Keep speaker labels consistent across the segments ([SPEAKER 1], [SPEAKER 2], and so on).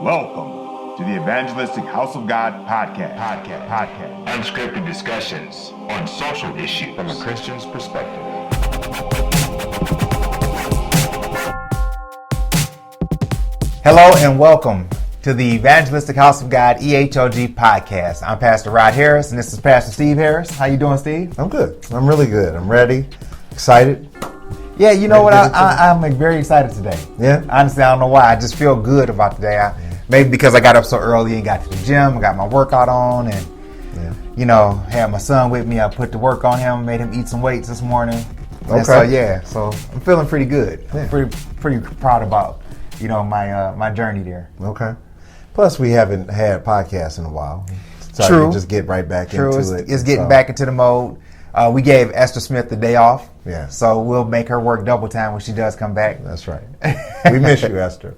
[SPEAKER 1] Welcome to the Evangelistic House of God Podcast.
[SPEAKER 2] Unscripted discussions on social issues from a Christian's perspective.
[SPEAKER 3] Hello and welcome to the Evangelistic House of God EHOG Podcast. I'm Pastor Rod Harris and this is Pastor Steve Harris. How you doing, Steve?
[SPEAKER 4] I'm good. I'm really good. I'm ready, excited.
[SPEAKER 3] Yeah, you know what? I'm very excited today.
[SPEAKER 4] Yeah?
[SPEAKER 3] Honestly, I don't know why. I just feel good about today. Maybe because I got up so early and got to the gym. I got my workout on and, had my son with me. I put the work on him, made him eat some weights this morning.
[SPEAKER 4] Okay.
[SPEAKER 3] So I'm feeling pretty good.
[SPEAKER 4] Yeah.
[SPEAKER 3] I'm pretty proud about, my journey there.
[SPEAKER 4] Okay. Plus, we haven't had podcasts in a while. So I
[SPEAKER 3] True.
[SPEAKER 4] can just get right back into it.
[SPEAKER 3] It's getting back into the mode. We gave Esther Smith the day off.
[SPEAKER 4] Yeah.
[SPEAKER 3] So we'll make her work double time when she does come back.
[SPEAKER 4] That's right. We miss you, Esther.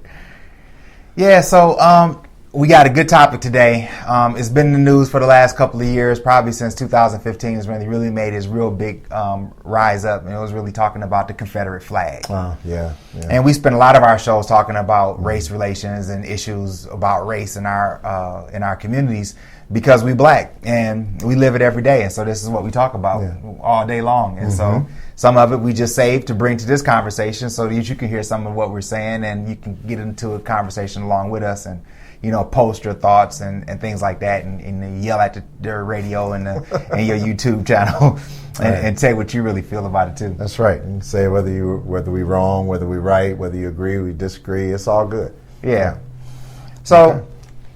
[SPEAKER 3] Yeah, so we got a good topic today. It's been in the news for the last couple of years, probably since 2015 is when he really made his real big rise up, and it was really talking about the Confederate flag.
[SPEAKER 4] Yeah.
[SPEAKER 3] And we spend a lot of our shows talking about race relations and issues about race in our communities because we Black and we live it every day, and so this is what we talk about all day long. And so some of it we just saved to bring to this conversation so that you can hear some of what we're saying and you can get into a conversation along with us and post your thoughts and things like that and yell at the radio and your YouTube channel and say what you really feel about it too.
[SPEAKER 4] That's right. And say whether we wrong, whether we right, whether you agree, we disagree. It's all good.
[SPEAKER 3] Yeah. So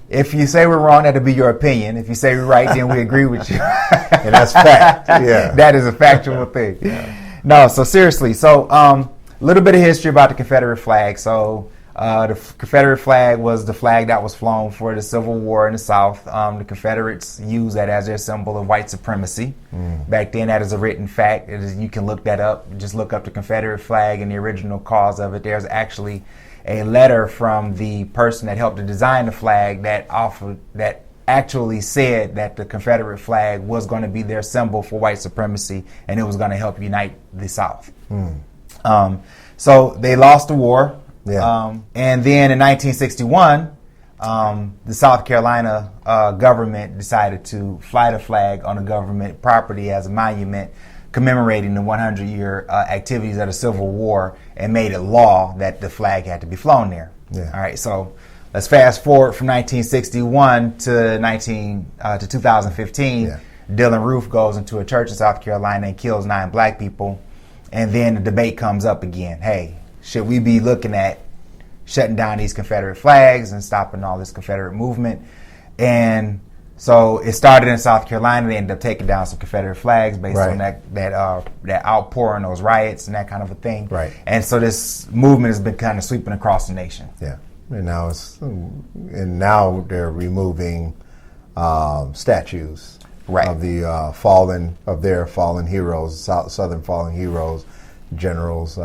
[SPEAKER 3] if you say we're wrong, that'll be your opinion. If you say we're right, then we agree with you.
[SPEAKER 4] And that's fact. Yeah.
[SPEAKER 3] That is a factual thing.
[SPEAKER 4] Yeah.
[SPEAKER 3] No, so seriously. So a little bit of history about the Confederate flag. So the Confederate flag was the flag that was flown for the Civil War in the South. The Confederates used that as their symbol of white supremacy. Back then, that is a written fact. You can look that up. Just look up the Confederate flag and the original cause of it. There's actually a letter from the person that helped to design the flag that actually said that the Confederate flag was going to be their symbol for white supremacy and it was going to help unite the South. So they lost the war.
[SPEAKER 4] Yeah.
[SPEAKER 3] And then in 1961, the South Carolina government decided to fly the flag on the government property as a monument commemorating the 100-year activities of the Civil War and made it law that the flag had to be flown there.
[SPEAKER 4] Yeah.
[SPEAKER 3] All right, so let's fast forward from 1961 to 2015.
[SPEAKER 4] Yeah.
[SPEAKER 3] Dylan Roof goes into a church in South Carolina and kills 9 Black people. And then the debate comes up again. Hey, should we be looking at shutting down these Confederate flags and stopping all this Confederate movement? And so it started in South Carolina. They ended up taking down some Confederate flags based on that outpouring, those riots and that kind of a thing.
[SPEAKER 4] Right.
[SPEAKER 3] And so this movement has been kind of sweeping across the nation.
[SPEAKER 4] Yeah. And now they're removing statues of their fallen heroes, Southern fallen heroes, generals.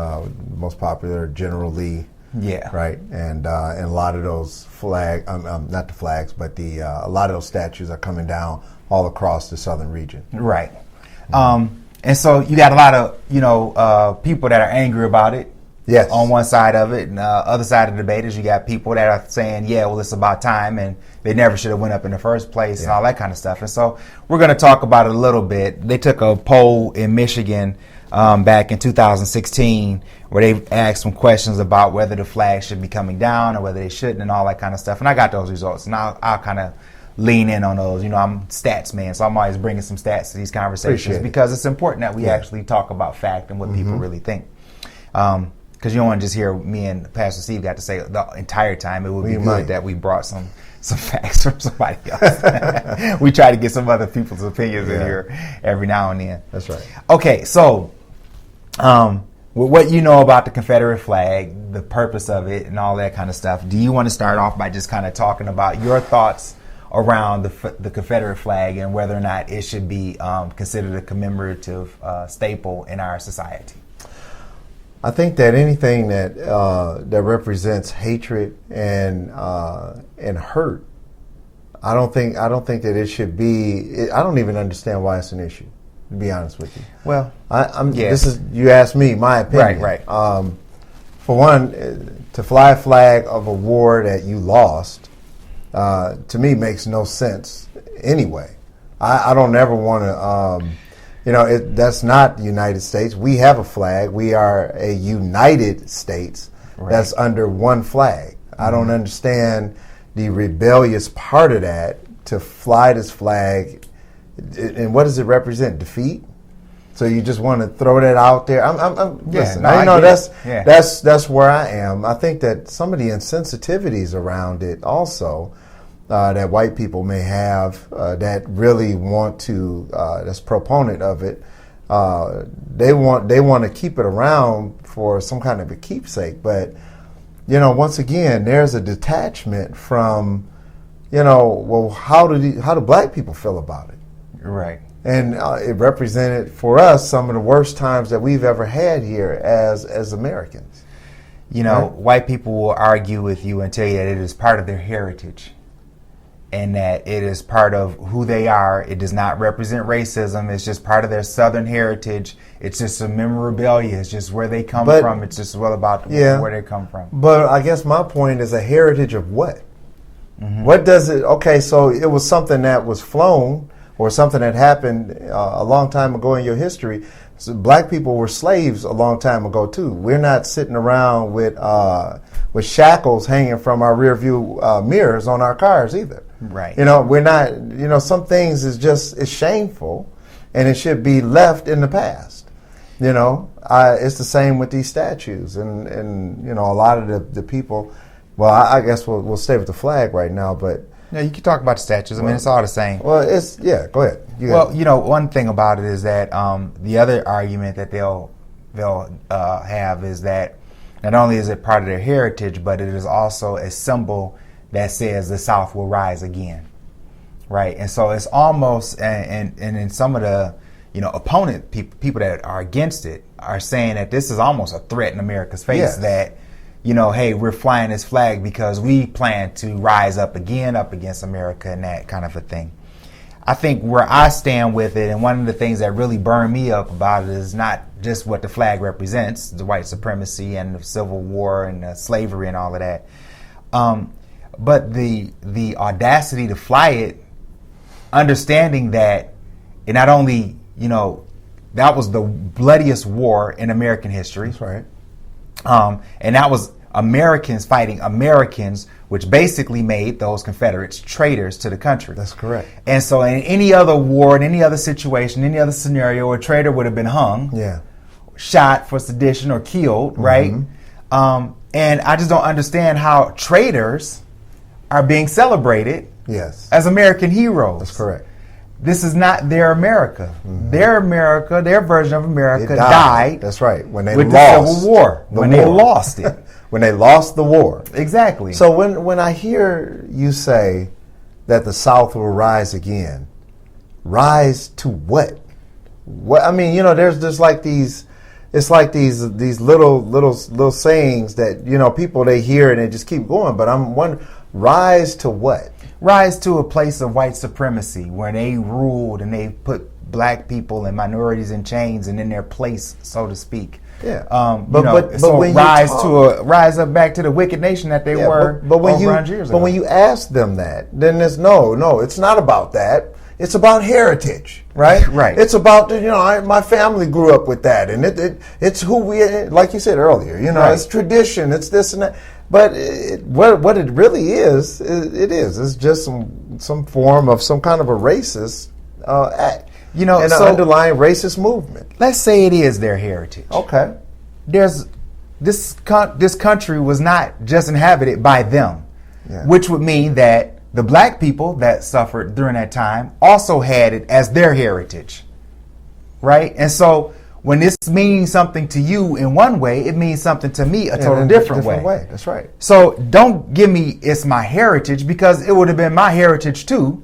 [SPEAKER 4] Most popular, General Lee.
[SPEAKER 3] Yeah.
[SPEAKER 4] Right. And a lot of those not the flags, but a lot of those statues are coming down all across the southern region.
[SPEAKER 3] Right. And so you got a lot of, people that are angry about it.
[SPEAKER 4] Yes.
[SPEAKER 3] On one side of it, and other side of the debate is you got people that are saying, it's about time, and they never should have went up in the first place, and all that kind of stuff. And so we're going to talk about it a little bit. They took a poll in Michigan back in 2016 where they asked some questions about whether the flag should be coming down or whether they shouldn't and all that kind of stuff. And I got those results, and I'll kind of lean in on those. I'm stats man, so I'm always bringing some stats to these conversations because it's important that we actually talk about fact and what people really think. Because you don't want to just hear me and Pastor Steve got to say the entire time. It would be good that we brought some facts from somebody else. We try to get some other people's opinions in here every now and then.
[SPEAKER 4] That's right.
[SPEAKER 3] Okay, so with what you know about the Confederate flag, the purpose of it, and all that kind of stuff, do you want to start off by just kind of talking about your thoughts around the Confederate flag and whether or not it should be considered a commemorative staple in our society?
[SPEAKER 4] I think that anything that represents hatred and hurt, I don't think that it should be. I don't even understand why it's an issue, to be honest with you.
[SPEAKER 3] Well,
[SPEAKER 4] This is, you asked me my opinion.
[SPEAKER 3] Right.
[SPEAKER 4] For one, to fly a flag of a war that you lost to me makes no sense anyway. I don't ever want to, that's not the United States. We have a flag. We are a United States that's under one flag. I don't understand the rebellious part of that, to fly this flag. And what does it represent? Defeat? So you just want to throw that out there? Listen, that's where I am. I think that some of the insensitivities around it also, that white people may have, that really want to, that's proponent of it, they want to keep it around for some kind of a keepsake. But, once again, there's a detachment from, well, how do black people feel about it?
[SPEAKER 3] Right.
[SPEAKER 4] And it represented for us some of the worst times that we've ever had here as Americans.
[SPEAKER 3] White people will argue with you and tell you that it is part of their heritage and that it is part of who they are. It does not represent racism. It's just part of their Southern heritage. It's just a memorabilia. It's just where they come from. It's just about where they come from.
[SPEAKER 4] But I guess my point is a heritage of what? Mm-hmm. What does it? Okay, so it was something that was flown, or something that happened a long time ago in your history. So black people were slaves a long time ago too. We're not sitting around with shackles hanging from our rear view mirrors on our cars either.
[SPEAKER 3] Right.
[SPEAKER 4] We're not. Some things it's shameful, and it should be left in the past. It's the same with these statues, and a lot of the people. Well, I guess we'll stay with the flag right now, but.
[SPEAKER 3] Yeah, you can talk about the statues. I mean, it's all the same.
[SPEAKER 4] Well, go ahead.
[SPEAKER 3] One thing about it is that the other argument that they'll have is that not only is it part of their heritage, but it is also a symbol that says the South will rise again, right? And so it's almost, and in some of the opponent people that are against it are saying that this is almost a threat in America's face, that hey, we're flying this flag because we plan to rise up again up against America and that kind of a thing. I think where I stand with it, and one of the things that really burned me up about it, is not just what the flag represents, the white supremacy and the Civil War and the slavery and all of that, but the audacity to fly it, understanding that it not only, that was the bloodiest war in American history.
[SPEAKER 4] That's right.
[SPEAKER 3] And that was Americans fighting Americans, which basically made those Confederates traitors to the country.
[SPEAKER 4] That's correct.
[SPEAKER 3] And so in any other war, in any other situation, any other scenario, a traitor would have been hung, shot for sedition or killed, right? And I just don't understand how traitors are being celebrated as American heroes.
[SPEAKER 4] That's correct.
[SPEAKER 3] This is not their America. Mm-hmm. Their America, their version of America died.
[SPEAKER 4] That's right. When they
[SPEAKER 3] with
[SPEAKER 4] lost
[SPEAKER 3] the Civil War. They lost it.
[SPEAKER 4] When they lost the war.
[SPEAKER 3] Exactly.
[SPEAKER 4] So when I hear you say that the South will rise again, rise to what? What I mean, there's just like these. It's like these little sayings that people they hear and they just keep going. But I'm wondering, rise to what?
[SPEAKER 3] Rise to a place of white supremacy where they ruled and they put black people and minorities in chains and in their place, so to speak.
[SPEAKER 4] Yeah.
[SPEAKER 3] But when rise up back to the wicked nation that they were over 100 years ago.
[SPEAKER 4] But when you ask them that, then there's no, it's not about that. It's about heritage, right?
[SPEAKER 3] Right.
[SPEAKER 4] It's about my family grew up with that, and it's who we, like you said earlier. It's tradition. It's this and that. But what it really is, it's just some form of some kind of a racist act. And an underlying racist movement.
[SPEAKER 3] Let's say it is their heritage.
[SPEAKER 4] Okay.
[SPEAKER 3] This country was not just inhabited by them, which would mean that the black people that suffered during that time also had it as their heritage, right? And so when this means something to you in one way, it means something to me a totally different way.
[SPEAKER 4] That's right.
[SPEAKER 3] So don't give me it's my heritage, because it would have been my heritage too.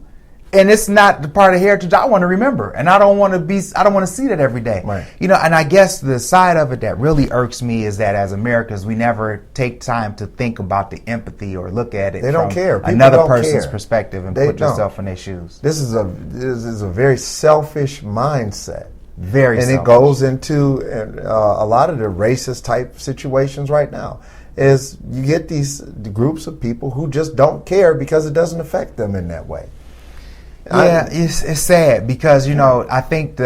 [SPEAKER 3] And it's not the part of heritage I want to remember. And I don't want to see that every day.
[SPEAKER 4] Right.
[SPEAKER 3] And I guess the side of it that really irks me is that as Americans, we never take time to think about the empathy or look at it
[SPEAKER 4] from
[SPEAKER 3] another person's perspective and put yourself in their shoes.
[SPEAKER 4] This is a very selfish mindset.
[SPEAKER 3] Very selfish.
[SPEAKER 4] And it goes into a lot of the racist type situations right now. is you get these groups of people who just don't care because it doesn't affect them in that way.
[SPEAKER 3] Yeah, it's sad because, I think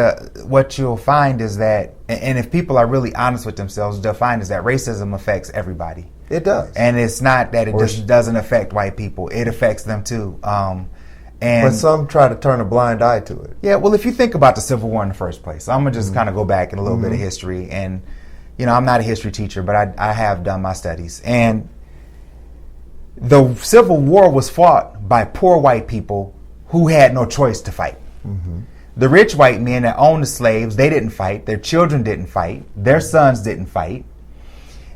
[SPEAKER 3] what you'll find is that, and if people are really honest with themselves, they'll find is that racism affects everybody.
[SPEAKER 4] It does.
[SPEAKER 3] And it's not that it just doesn't affect white people. It affects them too.
[SPEAKER 4] But some try to turn a blind eye to it.
[SPEAKER 3] Yeah, well, if you think about the Civil War in the first place, I'm going to just kind of go back in a little bit of history. And, I'm not a history teacher, but I have done my studies. And the Civil War was fought by poor white people who had no choice to fight. The rich white men that owned the slaves, they didn't fight. Their children didn't fight. Their sons didn't fight.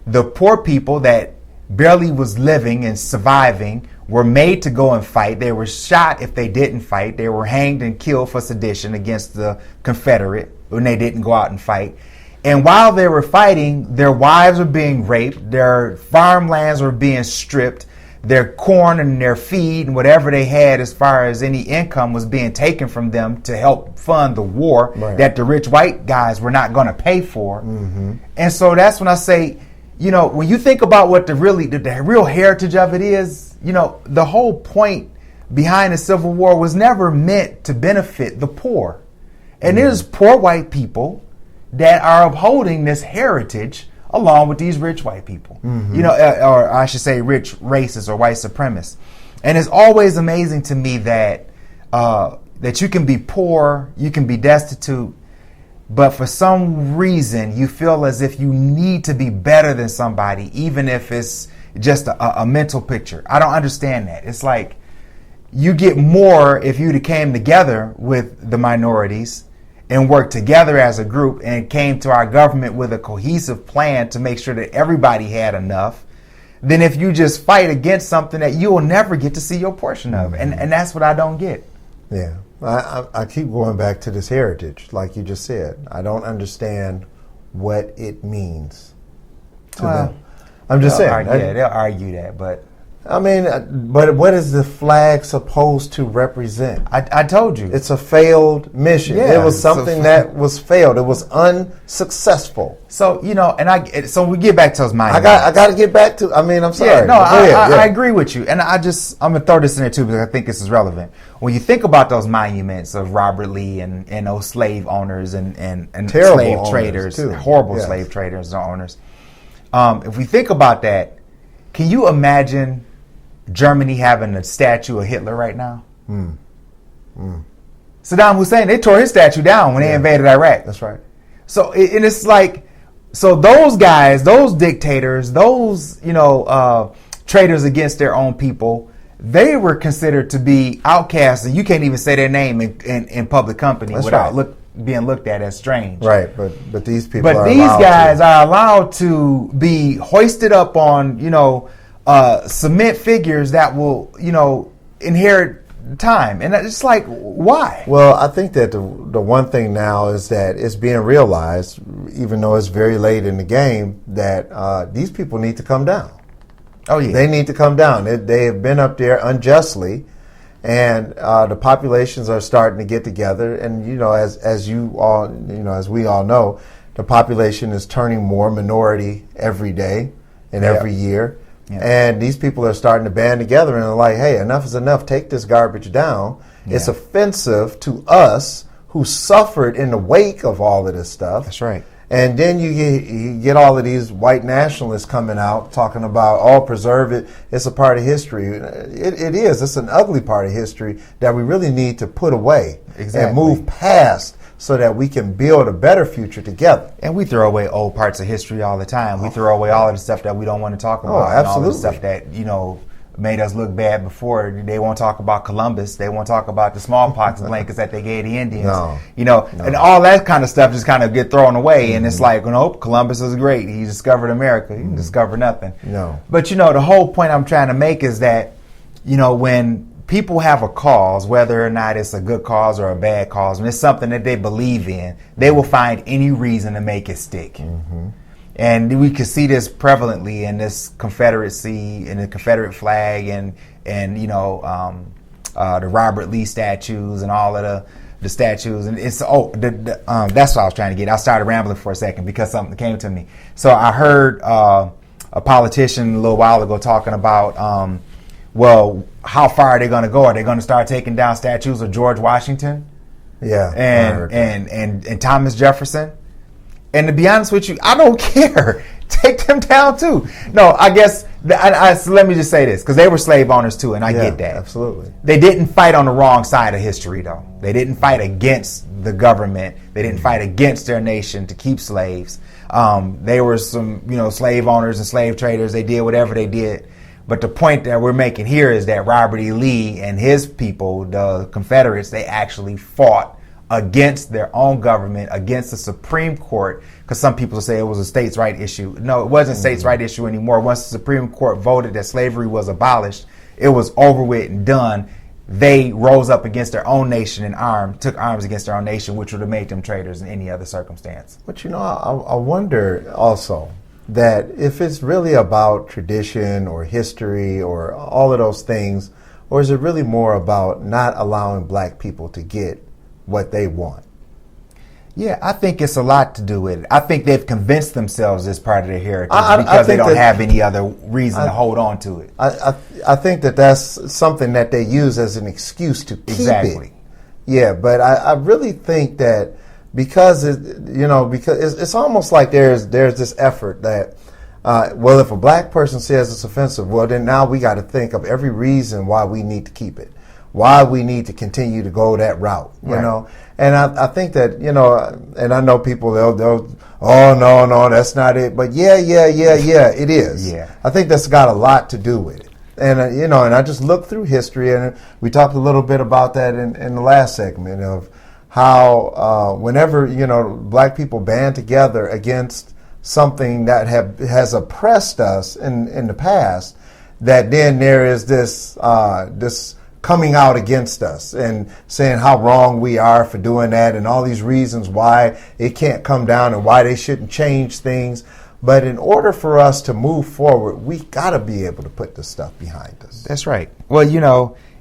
[SPEAKER 3] The poor people that barely was living and surviving were made to go and fight. They were shot if they didn't fight. They were hanged and killed for sedition against the Confederate when they didn't go out and fight. And while they were fighting, their wives were being raped, their farmlands were being stripped, their corn and their feed and whatever they had as far as any income was being taken from them to help fund the war that the rich white guys were not going to pay for. And so that's when I say, when you think about what the real heritage of it is, the whole point behind the Civil War was never meant to benefit the poor. And there's poor white people that are upholding this heritage along with these rich white people, or I should say rich racists or white supremacists. And it's always amazing to me that that you can be poor, you can be destitute, but for some reason you feel as if you need to be better than somebody, even if it's just a mental picture. I don't understand that. It's like you get more if you came together with the minorities and worked together as a group and came to our government with a cohesive plan to make sure that everybody had enough, than if you just fight against something that you will never get to see your portion of. And that's what I don't get.
[SPEAKER 4] Yeah. I keep going back to this heritage, like you just said. I don't understand what it means to them. I'm just saying.
[SPEAKER 3] They'll argue that, but
[SPEAKER 4] I mean, but what is the flag supposed to represent?
[SPEAKER 3] I told you.
[SPEAKER 4] It's a failed mission.
[SPEAKER 3] Yeah,
[SPEAKER 4] it was something that was failed. It was unsuccessful.
[SPEAKER 3] So, so we get back to those monuments.
[SPEAKER 4] I got to get back to, I'm sorry.
[SPEAKER 3] Yeah, no, I agree with you. And I'm going to throw this in there too because I think this is relevant. When you think about those monuments of Robert Lee and those slave owners and slave traders, horrible slave traders and owners. If we think about that, can you imagine Germany having a statue of Hitler right now? Saddam Hussein, they tore his statue down when they invaded Iraq.
[SPEAKER 4] That's right.
[SPEAKER 3] So, and it's like, so those guys, those dictators, those, traitors against their own people, they were considered to be outcasts, and you can't even say their name in public company without being looked at as strange.
[SPEAKER 4] Right, but these people
[SPEAKER 3] are allowed to be hoisted up on, cement figures that will, inherit time. And it's like, why?
[SPEAKER 4] Well, I think that the one thing now is that it's being realized, even though it's very late in the game, that these people need to come down.
[SPEAKER 3] Oh, yeah.
[SPEAKER 4] They need to come down. They have been up there unjustly, and the populations are starting to get together. And, as you all, as we all know, the population is turning more minority every day and every year. Yeah. And these people are starting to band together and are like, hey, enough is enough. Take this garbage down. Yeah. It's offensive to us who suffered in the wake of all of this stuff.
[SPEAKER 3] That's right.
[SPEAKER 4] And then you get all of these white nationalists coming out talking about, preserve it. It's a part of history. It is. It's an ugly part of history that we really need to put away and move past so that we can build a better future together.
[SPEAKER 3] And we throw away old parts of history all the time. We throw away all of the stuff that we don't want to talk about.
[SPEAKER 4] Oh, absolutely.
[SPEAKER 3] And all the stuff that, made us look bad before. They won't talk about Columbus. They won't talk about the smallpox blankets that they gave the Indians. No. And all that kind of stuff just kind of get thrown away. And it's like, nope, Columbus is great. He discovered America. He discovered nothing.
[SPEAKER 4] No.
[SPEAKER 3] But, the whole point I'm trying to make is that, when people have a cause, whether or not it's a good cause or a bad cause, when it's something that they believe in, they will find any reason to make it stick. And we could see this prevalently in this Confederacy, in the Confederate flag, and the Robert Lee statues and all of the statues. And it's that's what I was trying to get. I started rambling for a second because something came to me. So I heard a politician a little while ago talking about, well, how far are they going to go? Are they going to start taking down statues of George Washington?
[SPEAKER 4] Yeah,
[SPEAKER 3] and Thomas Jefferson? And to be honest with you, I don't care. Take them down too. No, I guess, so let me just say this, because they were slave owners too, and I get that.
[SPEAKER 4] Absolutely.
[SPEAKER 3] They didn't fight on the wrong side of history, though. They didn't fight against the government. They didn't fight against their nation to keep slaves. They were some, slave owners and slave traders. They did whatever they did. But the point that we're making here is that Robert E. Lee and his people, the Confederates, they actually fought against their own government, against the Supreme Court, because some people say it was a states' right issue. No, it wasn't a states' right issue anymore. Once the Supreme Court voted that slavery was abolished, it was over with and done. They rose up against their own nation and took arms against their own nation, which would have made them traitors in any other circumstance.
[SPEAKER 4] But I wonder also that if it's really about tradition or history or all of those things, or is it really more about not allowing black people to get what they want?
[SPEAKER 3] Yeah, I think it's a lot to do with it. I think they've convinced themselves it's part of their heritage because they don't have any other reason to hold on to it.
[SPEAKER 4] I think that's something that they use as an excuse to keep it. Yeah, but I really think that because it's almost like there's this effort that well, if a black person says it's offensive, well, then now we got to think of every reason why we need to keep it, why we need to continue to go that route, you know. And I think that, and I know people, they'll oh, no, that's not it. But yeah, it is.
[SPEAKER 3] Yeah.
[SPEAKER 4] I think that's got a lot to do with it. And, and I just looked through history, and we talked a little bit about that in the last segment of how whenever, black people band together against something that has oppressed us in the past, that then there is this coming out against us and saying how wrong we are for doing that and all these reasons why it can't come down and why they shouldn't change things. But in order for us to move forward, we got to be able to put this stuff behind us.
[SPEAKER 3] That's right. Well,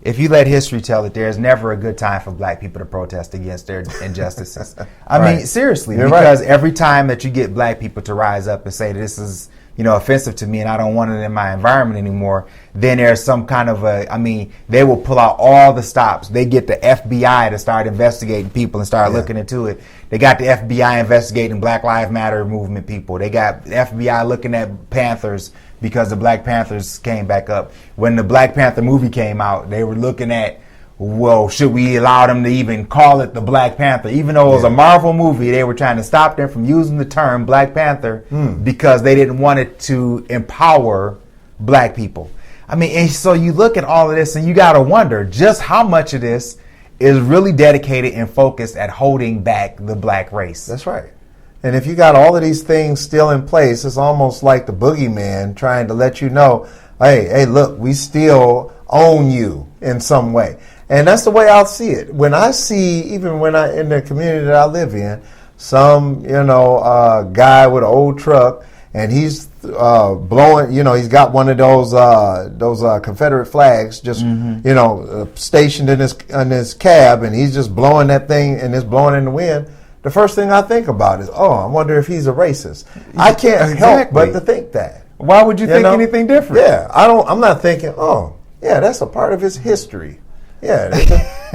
[SPEAKER 3] if you let history tell it, there's never a good time for black people to protest against their injustices. I mean, seriously, because every time that you get black people to rise up and say this is, offensive to me and I don't want it in my environment anymore, then there's some kind of they will pull out all the stops. They get the FBI to start investigating people and start looking into it. They got the FBI investigating Black Lives Matter movement people. They got the FBI looking at Panthers because the Black Panthers came back up. When the Black Panther movie came out, they were looking at, well, should we allow them to even call it the Black Panther? Even though it was a Marvel movie, they were trying to stop them from using the term Black Panther because they didn't want it to empower black people. I mean, and so you look at all of this and you got to wonder just how much of this is really dedicated and focused at holding back the black race.
[SPEAKER 4] That's right. And if you got all of these things still in place, it's almost like the boogeyman trying to let you know, hey, look, we still own you in some way. And that's the way I'll see it. When I see, even when in the community that I live in, some, guy with an old truck and he's blowing, he's got one of those Confederate flags just, stationed in his cab, and he's just blowing that thing and it's blowing in the wind. The first thing I think about is, I wonder if he's a racist. I can't help but to think that.
[SPEAKER 3] Why would you think anything different?
[SPEAKER 4] Yeah, I'm not thinking, that's a part of his history. Yeah,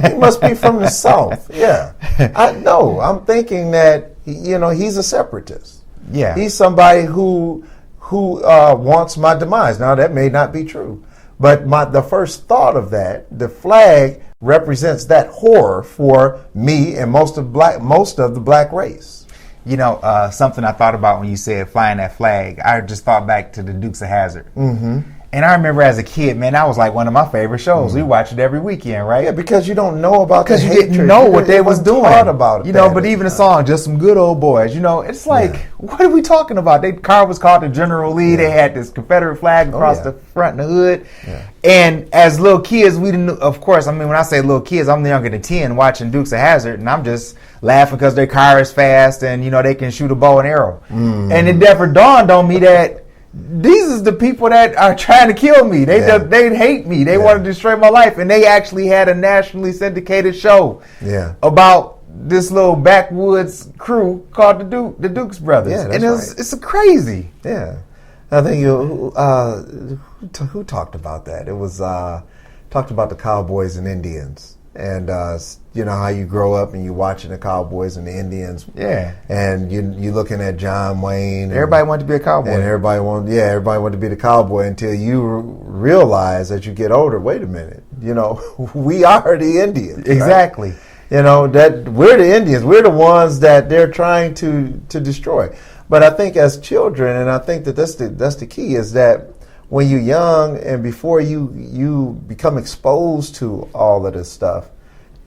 [SPEAKER 4] he must be from the South. Yeah, I'm thinking that he's a separatist.
[SPEAKER 3] Yeah,
[SPEAKER 4] he's somebody who wants my demise. Now that may not be true, but the first thought of that, the flag represents that horror for me and most of the black race.
[SPEAKER 3] Something I thought about when you said flying that flag, I just thought back to the Dukes of Hazzard. Mm-hmm. And I remember as a kid, man, that was like one of my favorite shows. We watched it every weekend, right?
[SPEAKER 4] Yeah, because you don't know about
[SPEAKER 3] because you didn't know what they was doing.
[SPEAKER 4] About it,
[SPEAKER 3] but even the song, just some good old boys. It's like, what are we talking about? Their car was called the General Lee. They had this Confederate flag across the front and the hood. Yeah. And as little kids, we didn't. Of course, when I say little kids, I'm younger than 10, watching Dukes of Hazzard, and I'm just laughing because their car is fast and they can shoot a bow and arrow. Mm. And it never dawned on me that these is the people that are trying to kill me. They hate me. They want to destroy my life. And they actually had a nationally syndicated show about this little backwoods crew called the Dukes Brothers.
[SPEAKER 4] Yeah,
[SPEAKER 3] and it's crazy.
[SPEAKER 4] Yeah. I think who talked about that? It was talked about the Cowboys and Indians, and you know how you grow up and you watching the Cowboys and the Indians.
[SPEAKER 3] Yeah.
[SPEAKER 4] And you looking at John Wayne.
[SPEAKER 3] Everybody wanted to be a cowboy.
[SPEAKER 4] And everybody wanted to be the cowboy until you realize as you get older. Wait a minute, you know, we are the Indians.
[SPEAKER 3] Exactly.
[SPEAKER 4] Right? You know that we're the Indians. We're the ones that they're trying to destroy. But I think as children, and I think that's the key, is that when you're young and before you become exposed to all of this stuff,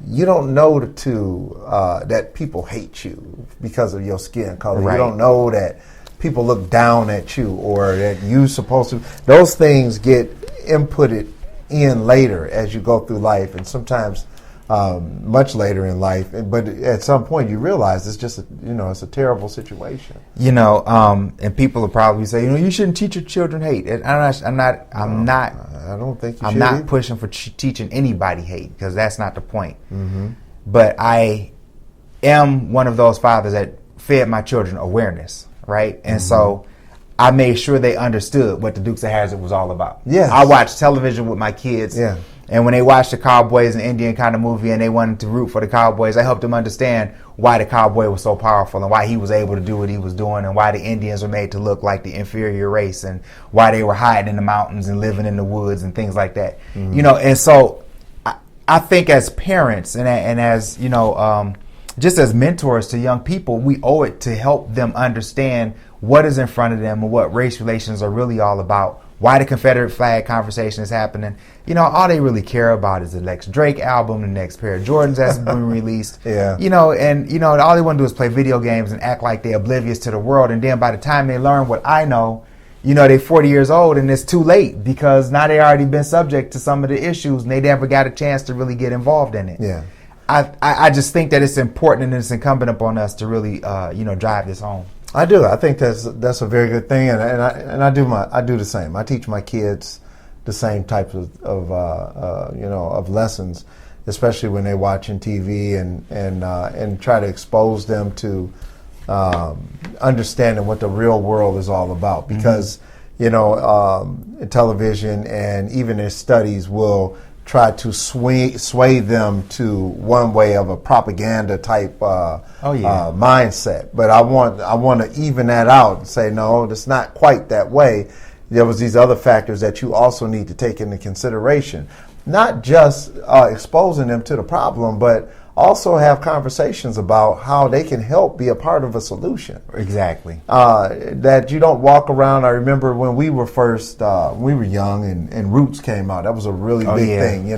[SPEAKER 4] you don't know that people hate you because of your skin color. Right. You don't know that people look down at you or that you're supposed to. Those things get inputted in later as you go through life, and sometimes much later in life. But at some point, you realize it's just it's a terrible situation.
[SPEAKER 3] You know, and people will probably say, you shouldn't teach your children hate. And I don't think you should. I'm not pushing for teaching anybody hate, because that's not the point. Mm-hmm. But I am one of those fathers that fed my children awareness, right? And so I made sure they understood what the Dukes of Hazzard was all about.
[SPEAKER 4] Yes.
[SPEAKER 3] I watched television with my kids. Yeah. And when they watched the Cowboys and Indian kind of movie and they wanted to root for the Cowboys, I helped them understand why the cowboy was so powerful and why he was able to do what he was doing and why the Indians were made to look like the inferior race and why they were hiding in the mountains and living in the woods and things like that. Mm-hmm. And so I think as parents and as, just as mentors to young people, we owe it to help them understand what is in front of them and what race relations are really all about. Why the Confederate flag conversation is happening. All they really care about is the next Drake album, the next pair of Jordans that's been released. Yeah. All they want to do is play video games and act like they're oblivious to the world. And then by the time they learn what I know, they're 40 years old and it's too late, because now they already been subject to some of the issues and they never got a chance to really get involved in it. Yeah. I just think that it's important and it's incumbent upon us to really, drive this home.
[SPEAKER 4] I do. I think that's a very good thing, and I do the same. I teach my kids the same types of lessons, especially when they're watching TV, and try to expose them to understanding what the real world is all about. Because television and even their studies will try to sway them to one way of a propaganda type mindset. But I want to even that out and say, no, it's not quite that way. There was these other factors that you also need to take into consideration. Not just exposing them to the problem, but also have conversations about how they can help be a part of a solution.
[SPEAKER 3] Exactly.
[SPEAKER 4] That you don't walk around. I remember when we were we were young and Roots came out. That was a really big thing,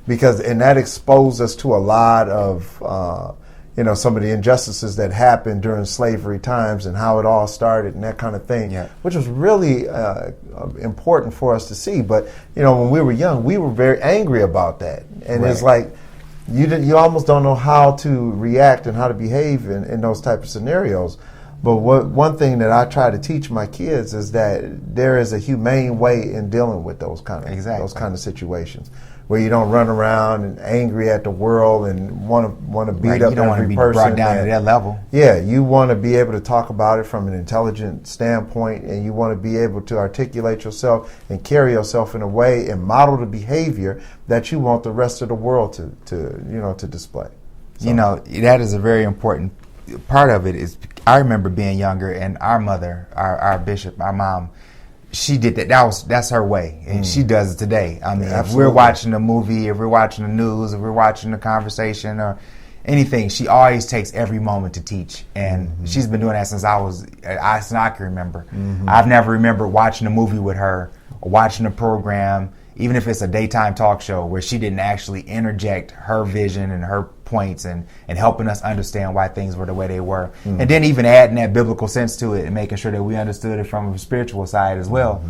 [SPEAKER 4] because that exposed us to a lot of, some of the injustices that happened during slavery times and how it all started and that kind of thing, which was really important for us to see. But, when we were young, we were very angry about that. And It's like, you almost don't know how to react and how to behave in those type of scenarios. But one thing that I try to teach my kids is that there is a humane way in dealing with those kind of situations, where you don't run around and angry at the world and want to beat up every person. You don't want to be brought down to that level. Yeah, you want to be able to talk about it from an intelligent standpoint, and you want to be able to articulate yourself and carry yourself in a way and model the behavior that you want the rest of the world to display. So.
[SPEAKER 3] That is a very important part of it. Is I remember being younger, and our mother, our bishop, our mom, she did that. That's her way, and she does it today. I mean, if we're watching a movie, if we're watching the news, if we're watching a conversation or anything, she always takes every moment to teach, and she's been doing that since I can remember. I've never remembered watching a movie with her or watching a program, even if it's a daytime talk show, where she didn't actually interject her vision and her points and helping us understand why things were the way they were. And then even adding that biblical sense to it and making sure that we understood it from a spiritual side as well.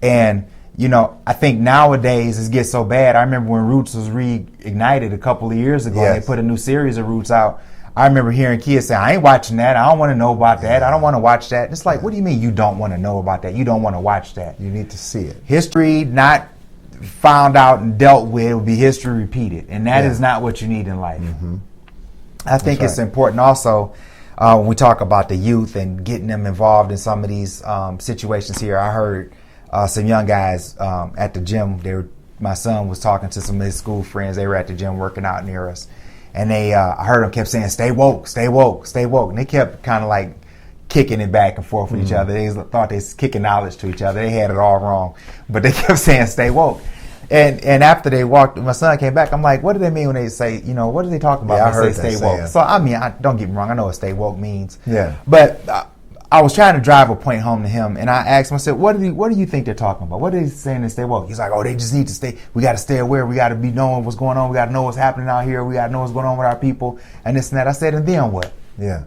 [SPEAKER 3] And, I think nowadays it gets so bad. I remember when Roots was reignited a couple of years ago, they put a new series of Roots out. I remember hearing kids say, I ain't watching that. I don't want to know about that. I don't want to watch that. And it's like, what do you mean you don't want to know about that? You don't want to watch that.
[SPEAKER 4] You need to see it.
[SPEAKER 3] History not found out and dealt with will be history repeated, and that is not what you need in life. I think it's important also when we talk about the youth and getting them involved in some of these situations here, I heard some young guys at the gym. My son was talking to some of his school friends. They were at the gym working out near us. And I heard them kept saying, stay woke, stay woke, stay woke. And they kept kind of like kicking it back and forth with each other. They thought they was kicking knowledge to each other. They had it all wrong. But they kept saying, stay woke. And after they walked, my son came back. I'm like, what do they mean when they say, what do they talk about when they say stay woke? So, I mean, don't get me wrong. I know what stay woke means.
[SPEAKER 4] Yeah.
[SPEAKER 3] But I was trying to drive a point home to him, and I asked him, I said, what do you think they're talking about? What are they saying to stay woke? He's like, they just need to stay. We got to stay aware. We got to be knowing what's going on. We got to know what's happening out here. We got to know what's going on with our people and this and that. I said, and then what?
[SPEAKER 4] Yeah.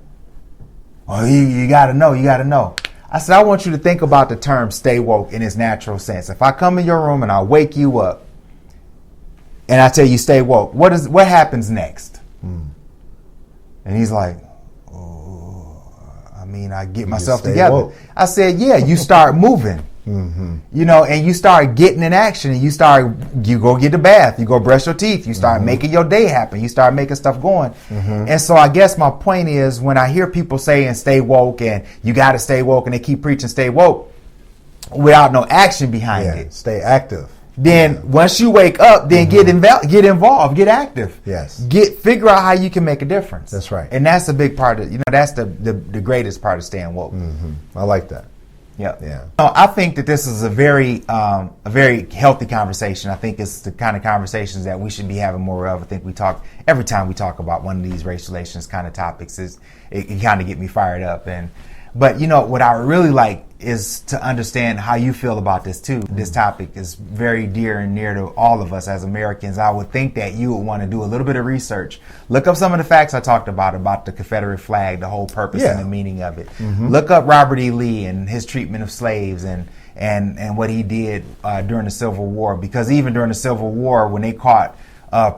[SPEAKER 3] Well, you got to know. You got to know. I said, I want you to think about the term stay woke in its natural sense. If I come in your room and I wake you up and I tell you stay woke, what happens next? And he's like, I get myself together. Woke. I said, yeah, you start moving, and you start getting in action, and you go get a bath, you go brush your teeth, you start making your day happen, you start making stuff going. And so I guess my point is, when I hear people saying stay woke and you got to stay woke, and they keep preaching stay woke without no action behind it.
[SPEAKER 4] Stay active.
[SPEAKER 3] Then once you wake up, then get involved, get active.
[SPEAKER 4] Yes.
[SPEAKER 3] Figure out how you can make a difference.
[SPEAKER 4] That's right.
[SPEAKER 3] And that's a big part of, that's the greatest part of staying woke.
[SPEAKER 4] I like that.
[SPEAKER 3] Yeah. I think that this is a very healthy conversation. I think it's the kind of conversations that we should be having more of. I think every time we talk about one of these race relations kind of topics, it kind of get me fired up. But what I really like is to understand how you feel about this too. This topic is very dear and near to all of us as Americans. I would think that you would want to do a little bit of research. Look up some of the facts I talked about the Confederate flag, the whole purpose and the meaning of it. Look up Robert E. Lee and his treatment of slaves and what he did during the Civil War. Because even during the Civil War, when they caught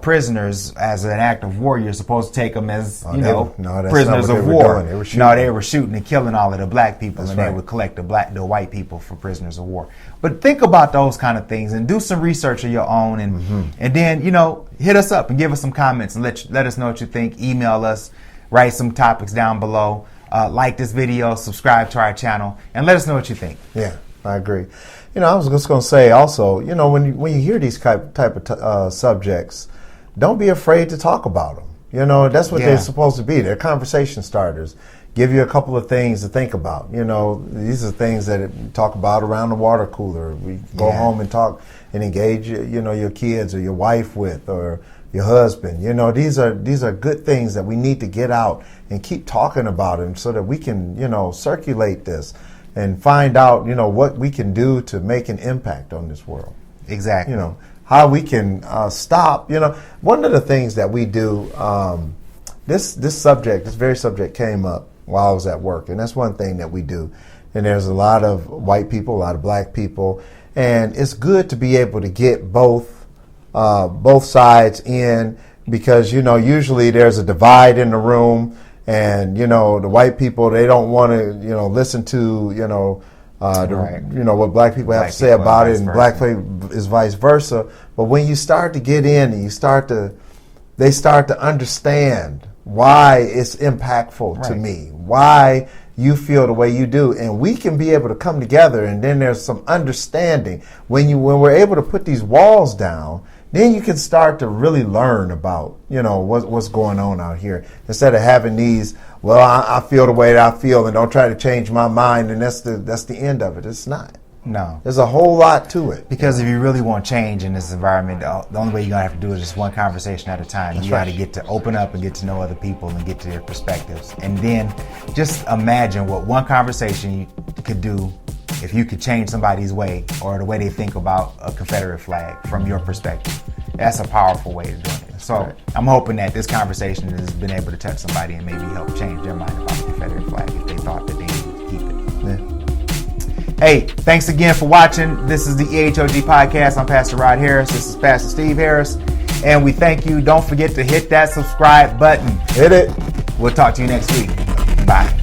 [SPEAKER 3] prisoners as an act of war, you're supposed to take them as prisoners of war. They were shooting and killing all of the black people, they would collect the white people for prisoners of war. But think about those kind of things and do some research of your own, and then hit us up and give us some comments and let us know what you think. Email us, write some topics down below, like this video, subscribe to our channel, and let us know what you think.
[SPEAKER 4] Yeah, I agree. I was just going to say also, when you hear these type of subjects, don't be afraid to talk about them. That's what they're supposed to be. They're conversation starters. Give you a couple of things to think about. These are things that we talk about around the water cooler. We go home and talk and engage, your kids or your wife with, or your husband. These are good things that we need to get out and keep talking about them so that we can, circulate this and find out, what we can do to make an impact on this world.
[SPEAKER 3] Exactly.
[SPEAKER 4] How we can stop. One of the things that we do, this very subject came up while I was at work, and that's one thing that we do. And there's a lot of white people, a lot of black people, and it's good to be able to get both sides in, because usually there's a divide in the room. And the white people, they don't want to listen to what black people have to say about it, and black people is vice versa. But when you start to get in and they start to understand why it's impactful to me, why you feel the way you do, and we can be able to come together, and then there's some understanding. When we're able to put these walls down, then you can start to really learn about, what's going on out here, instead of having these, I feel the way that I feel and don't try to change my mind, and that's the end of it. It's not.
[SPEAKER 3] No.
[SPEAKER 4] There's a whole lot to it.
[SPEAKER 3] Because if you really want change in this environment, the only way you're going to have to do is just one conversation at a time. You got to get to open up and get to know other people and get to their perspectives. And then just imagine what one conversation you could do if you could change somebody's way or the way they think about a Confederate flag from your perspective. That's a powerful way of doing it. So I'm hoping that this conversation has been able to touch somebody and maybe help change their mind about the Confederate flag if they thought that they needed to keep it. Yeah. Hey, thanks again for watching. This is the EHOG Podcast. I'm Pastor Rod Harris. This is Pastor Steve Harris. And we thank you. Don't forget to hit that subscribe button.
[SPEAKER 4] Hit it.
[SPEAKER 3] We'll talk to you next week. Bye.